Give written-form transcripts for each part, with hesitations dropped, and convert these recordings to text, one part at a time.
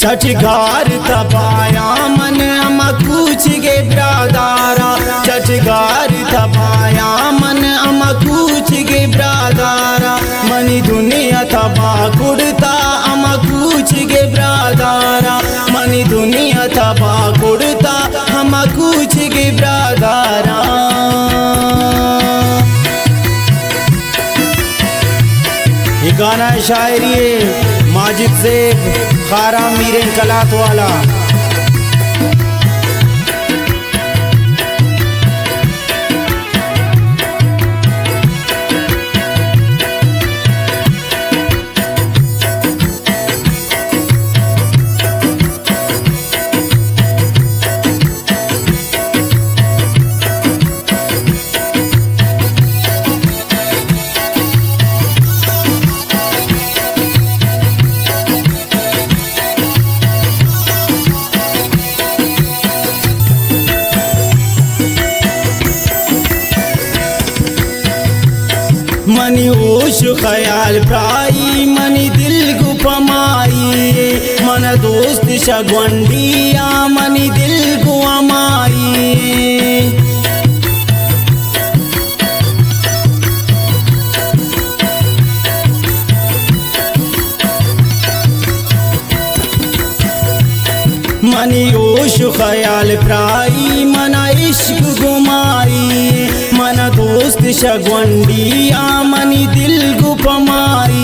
छठगार तपाया मन हम कुछ गे ब्रादारा, छठगार तपाया मन हम कुछ गे ब्रादारा, मनी दुनिया तबा कुड़ता हम कुछ गे ब्रादारा, मनी दुनिया तबा कुड़ता हम कुछ गे ब्रादारा। ये गाना शायरी है माजिद से खारा मीरेन कलात वाला। मनी होश ख्याल प्राई मनी दिल गुपमाई, मन दोस्त शगवंडिया मनी दिल गुआमाई। मनी होश ख्याल प्राई मना इश्क गुमाई, मन दोस्त शगवंडिया मनी दिल गुपमाई।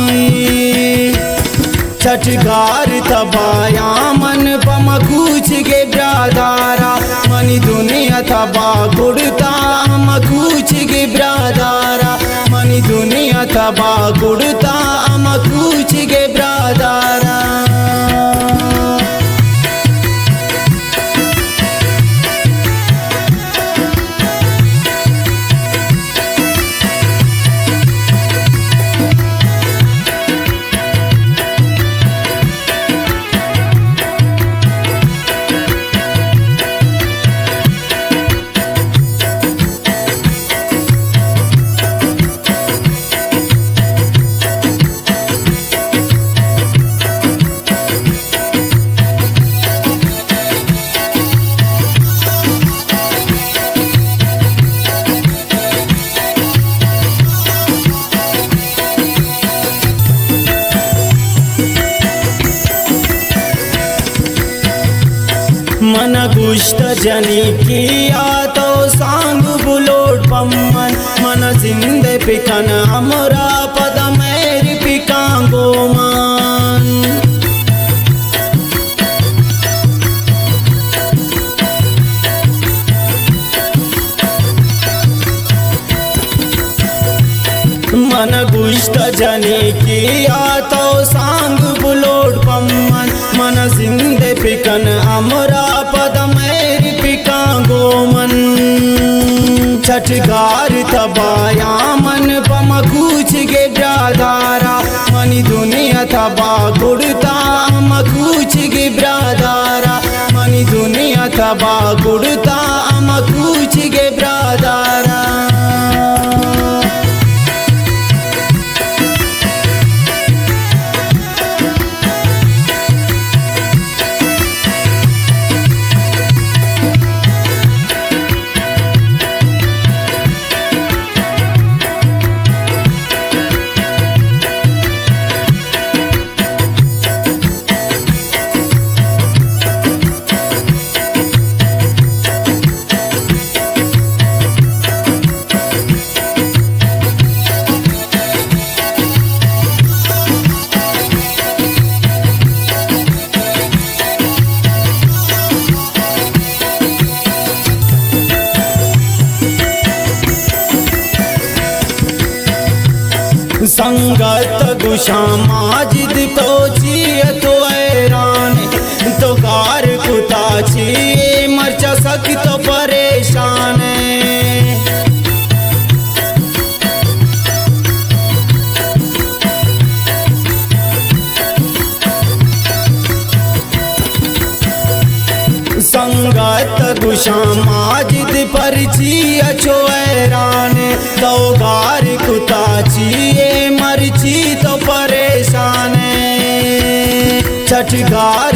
छठगार तबाया मन पम कुछ गे ब्रादारा, मनी दुनिया तबा गुड़ता हम कुछ गे ब्रादारा, मनी दुनिया तबा गुड़ता हम कुछ गे ब्रादारा। मन गुष्ट जनी किया तो सांग बुलोट पम्मन, मन जिंदे पिकन हमरा पद मेरी पिकांगो मान। मन गुष्ट जनी किया तो सांग बुलोट पम्मन, मन जिंदे पिकन हमरा पद मेरी पिकांगो मन। छठगार तबाया मन पम कुछ गे ब्रादारा, मनी दुनिया तबा गुड़ता हम कुछ गे ब्रादारा, मनी दुनिया तबा गुड़ता हम कुछ गे ब्रादारा। संगत गुशा माजिद तो जिय तो ऐरान, तो गार कुता छी मरचा सक तो परेशान। संगत गुशा माजिद पर जिय छो ऐरान, तो गार कुता छी मरची तो परेशान। छठगार